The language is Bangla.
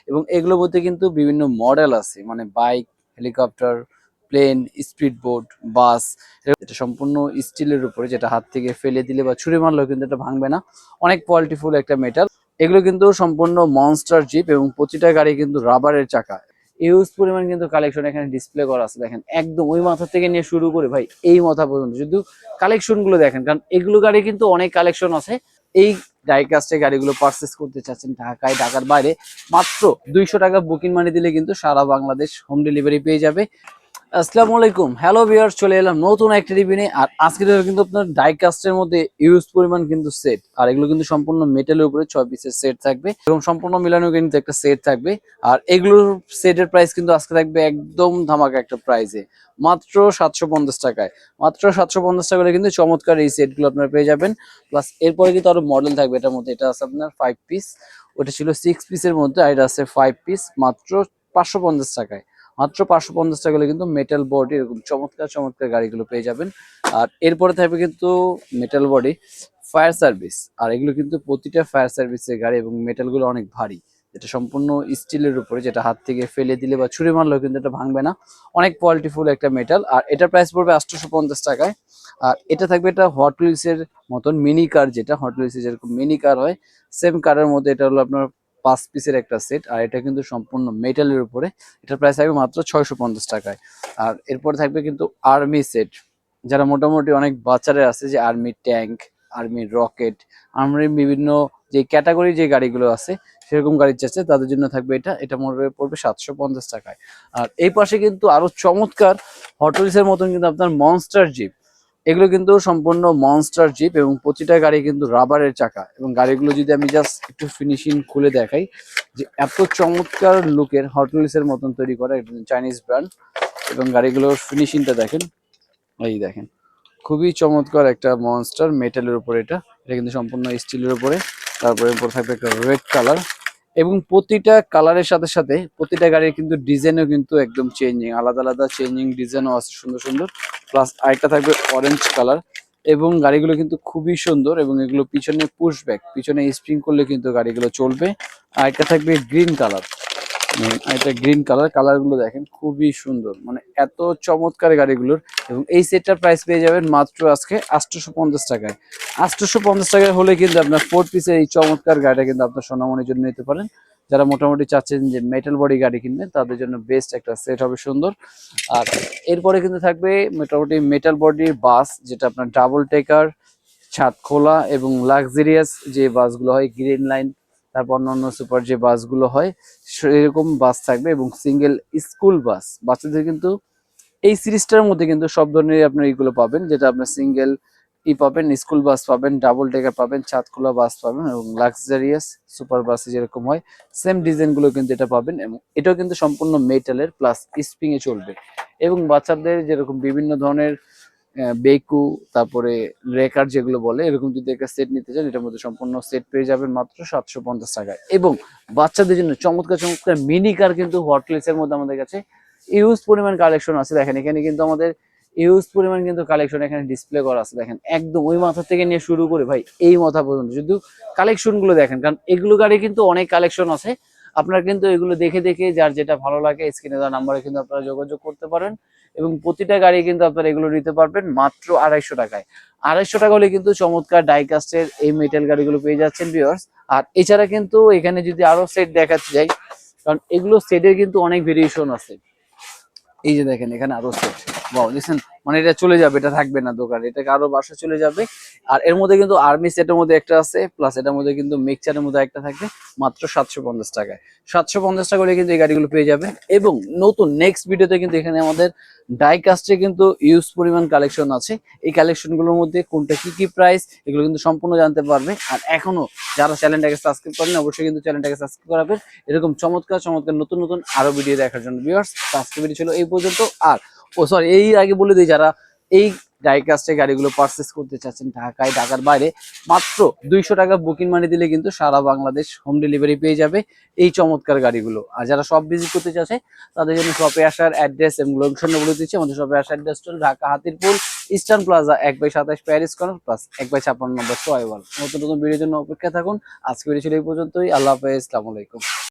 এবং এগুলোর মধ্যে কিন্তু বিভিন্ন মডেল আছে, মানে bike, helicopter, plane, speed boat, bus. এটা সম্পূর্ণ স্টিলের উপরে, যেটা হাত থেকে ফেলে দিলে বা ছুরি মারলেও কিন্তু এটা ভাঙবে না। অনেক কোয়ালিটিফুল একটা মেটাল। এগুলো কিন্তু সম্পূর্ণ মনস্টার জিপ এবং প্রতিটা গাড়ি কিন্তু রাবারের চাকা। ইউজ পরিমাণ কিন্তু কালেকশন এখানে ডিসপ্লে করা আছে। দেখেন একদম ওই মাথা থেকে নিয়ে শুরু করে ভাই এই মাথা পর্যন্ত শুধু কালেকশন গুলো দেখেন, কারণ এগুলো গাড়ি কিন্তু অনেক কালেকশন আছে। এই ডাইকাস্টের গাড়িগুলো পারচেস করতে চাচ্ছেন ঢাকায়, ঢাকার বাইরে, মাত্র 200 টাকা বুকিং মানি দিলে কিন্তু সারা বাংলাদেশ হোম ডেলিভারি পেয়ে যাবে। আসসালামু আলাইকুম, হ্যালো ভিউয়ার্স, চলে এলাম নতুন একটা রিভিউ নিয়ে। আর আজকে কিন্তু আপনার ডাইকাস্টের মধ্যে ইউজ পরিমাণ কিন্তু সেট, আর এগুলো কিন্তু সম্পূর্ণ মেটালের উপরে 6 পিসের সেট থাকবে এবং সম্পূর্ণ মিলানো কিন্তু একটা সেট থাকবে। আর এগুলোর সেটের প্রাইস কিন্তু আজকে থাকবে একদম ধামাকা একটা প্রাইসে, মাত্র 750 টাকায়। মাত্র 750 টাকা কিন্তু চমৎকার এই সেটগুলো আপনারা পেয়ে যাবেন। প্লাস এরপরে কিন্তু আরো মডেল থাকবে এটার মধ্যে। এটা আছে আপনার 5 পিস, ওটা ছিল 6 পিসের মধ্যে, আর এটা আছে 5 পিস, মাত্র 550 টাকায়। মাত্র 550 টাকা হলে কিন্তু মেটাল বডি এরকম চমৎকার চমৎকার গাড়িগুলো পেয়ে যাবেন। আর এরপরে থাকবে কিন্তু মেটাল বডি ফায়ার সার্ভিস, আর এগুলো কিন্তু প্রতিটা ফায়ার সার্ভিসের গাড়ি এবং মেটাল গুলো অনেক ভারী, যেটা সম্পূর্ণ স্টিলের উপরে, যেটা হাত থেকে ফেলে দিলে বা ছুরি মারলেও কিন্তু এটা ভাঙবে না। অনেক কোয়ালিটিফুল একটা মেটাল। আর এটার প্রাইস পড়বে 850 টাকায়। আর এটা থাকবে এটা হট হুইলস এর মতন মিনি কার, যেটা হট হুইলস এর যেরকম মিনি কার হয় সেম কারের মধ্যে এটা হলো আপনার 5 পিসের একটা সেট। আর এটা কিন্তু সম্পূর্ণ মেটালের উপরে। এটার প্রাইস থাকবে মাত্র 650 টাকায়। আর এরপরে থাকবে কিন্তু আর্মি সেট, যারা মোটামুটি অনেক বাচ্চারা আছে, যে আর্মি ট্যাঙ্ক, আর্মি রকেট, আর্মির বিভিন্ন যে ক্যাটাগরি যে গাড়িগুলো আছে সেরকম গাড়ি চাচ্ছে, তাদের জন্য থাকবে এটা। এটা মনে পড়বে 750 টাকায়। আর এই পাশে কিন্তু আরো চমৎকার হট হুইলস এর মতন কিন্তু আপনার মনস্টার জিপ। এগুলো কিন্তু সম্পূর্ণ মনস্টার জিপ এবং প্রতিটা গাড়ি কিন্তু রাবারের চাকা। এবং গাড়িগুলো যদি আমি জাস্ট একটু ফিনিশিং খুলে দেখাই, যে এত চমৎকার লুকের হট হুইলস এর মতন তৈরি করা, চাইনিজ ব্র্যান্ড। এবং গাড়িগুলোর ফিনিশিংটা দেখেন, এই দেখেন, খুবই চমৎকার একটা মনস্টার মেটালের উপরে। এটা এটা কিন্তু সম্পূর্ণ স্টিলের উপরে। তারপরে উপর থাকবে একটা রেড কালার, এবং প্রতিটা কালারের সাথে সাথে প্রতিটা গাড়ির কিন্তু ডিজাইনও কিন্তু একদম চেঞ্জিং, আলাদা আলাদা চেঞ্জিং ডিজাইনও আছে সুন্দর সুন্দর। প্লাস আরেকটা থাকবে অরেঞ্জ কালার। এবং গাড়িগুলো কিন্তু খুবই সুন্দর, এবং এগুলো পিছনে পুশ ব্যাক, পিছনে স্প্রিং করলে কিন্তু গাড়িগুলো চলবে। আর একটা থাকবে গ্রিন কালার, এটা গ্রিন কালার। কালার গুলো দেখেন খুবই সুন্দর, মানে এত চমৎকার গাড়িগুলোর। এবং এই সেটটার প্রাইস পেয়ে যাবেন মাত্র আজকে 850 টাকায়। 850 টাকায় হলে কিন্তু আপনার 4 পিসের এই চমৎকার গাড়িটা কিন্তু আপনার সোনামণির জন্য নিতে পারেন। যারা মোটামুটি চাচ্ছেন যে মেটাল বডি গাড়ি কিনবেন, তাদের জন্য বেস্ট একটা সেট হবে, সুন্দর। আর এরপরে কিন্তু থাকবে মোটামুটি মেটাল বডির বাস, যেটা আপনার ডাবল টেকার, ছাদ খোলা এবং লাক্সারিয়াস যে বাসগুলো হয়, গ্রিন লাইন, তারপর অন্যান্য সুপার যে বাসগুলো হয় সেরকম বাস থাকবে। এবং সিঙ্গেল স্কুল বাস বাচ্চাদের কিন্তু এই সিরিজটার মধ্যে কিন্তু সব ধরনের আপনার এইগুলো পাবেন, যেটা আপনার সিঙ্গেল পাবেন, স্কুল বাস পাবেন, ডাবল টেকার পাবেন, ছাদ খোলা বাস পাবেন, এবং লাক্সারিয়াস সুপার বাসে যেরকম হয় সেম ডিজাইন গুলো কিন্তু এটা পাবেন। এবং এটাও কিন্তু সম্পূর্ণ মেটালের, প্লাস স্প্রিং এ চলবে। এবং বাচ্চাদের যেরকম বিভিন্ন ধরনের বেকু, তারপরে রেকার যেগুলো বলে, এরকম যদি একটা সেট নিতে চান, এটার মধ্যে সম্পূর্ণ সেট পেয়ে যাবেন মাত্র 750 টাকায়। এবং বাচ্চাদের জন্য চমৎকার চমৎকার মিনি কার কিন্তু হটলিস্ট এর মধ্যে আমাদের কাছে ইউজ পরিমাণ কালেকশন আছে। দেখেন এখানে কিন্তু আমাদের ইউজ পরিমাণ কিন্তু কালেকশন এখানে ডিসপ্লে করা আছে। দেখেন একদম ওই মাথা থেকে নিয়ে শুরু করে ভাই এই মাথা পর্যন্ত শুধু কালেকশন গুলো দেখেন, কারণ এগুলো গাড়ি কিন্তু অনেক কালেকশন আছে। আপনারা কিন্তু এগুলো দেখে দেখে যার যেটা ভালো লাগে স্ক্রিনে দেওয়া নাম্বারে কিন্তু আপনারা যোগাযোগ করতে পারেন। এবং প্রতিটা গাড়ি কিন্তু আপনারা এগুলো নিতে পারবেন মাত্র 250 টাকায়। 250 টাকা হলে কিন্তু চমৎকার ডাইকাস্টের এই মেটাল গাড়িগুলো পেয়ে যাচ্ছেন ভিউয়ার্স। আর এছাড়া কিন্তু এখানে যদি আরো সেট দেখাতে যাই, কারণ এগুলো সেটের কিন্তু অনেক ভেরিয়েশন আছে। এই যে দেখেন এখানে আরো সেট, বাহ দেখছেন, মানে এটা চলে যাবে, এটা থাকবে না দোকানে, এটা আরো বাসা চলে যাবে। আর এর মধ্যে কিন্তু আর্মি সেটের মধ্যে একটা আছে, প্লাস এটার মধ্যে কিন্তু মিক্সচারের মধ্যে একটা থাকবে মাত্র 750 টাকায়। 750 টাকা হলে কিন্তু এই গাড়িগুলো পেয়ে যাবেন। এবং নতুন নেক্সট ভিডিওতে কিন্তু এখানে আমাদের ডাইকাস্টে কিন্তু ইউজ পরিমাণ কালেকশন আছে। এই কালেকশন গুলোর মধ্যে কোনটা কি কি প্রাইস, এগুলো কিন্তু সম্পূর্ণ জানতে পারবে। আর এখনো যারা চ্যানেলটাকে সাবস্ক্রাইব করেন, অবশ্যই কিন্তু চ্যানেলটাকে সাবস্ক্রাইব করাবেন এরকম চমৎকার চমৎকার নতুন নতুন আরো ভিডিও দেখার জন্য। ভিউয়ার্স, আজকে ভিডিও ছিল এই পর্যন্ত। আর সরি, এই আগে বলে দিই, যারা এই ডাইকাস্টের গাড়িগুলো পারচেস করতে চাচ্ছেন ঢাকায়, ঢাকার বাইরে, মাত্র 200 টাকা বুকিং মানি দিলে কিন্তু সারা বাংলাদেশ হোম ডেলিভারি পেয়ে যাবে এই চমৎকার গাড়িগুলো। আর যারা সব ভিজিট করতে চাচ্ছে, তাদের জন্য শপে আসার অ্যাড্রেস এবং লোকেশন বলে দিচ্ছি। আমাদের শপে আসার অ্যাড্রেস হল Dhaka Hatirpool eastern plaza 1/27 Paris corner plus 1/56 number সোয়াইওয়াল। নতুন নতুন ভিডিওর জন্য অপেক্ষা থাকুন। আজকে ভিডিও ছিল এই পর্যন্তই। আল্লাহ হাফেজ, আসসালামু আলাইকুম।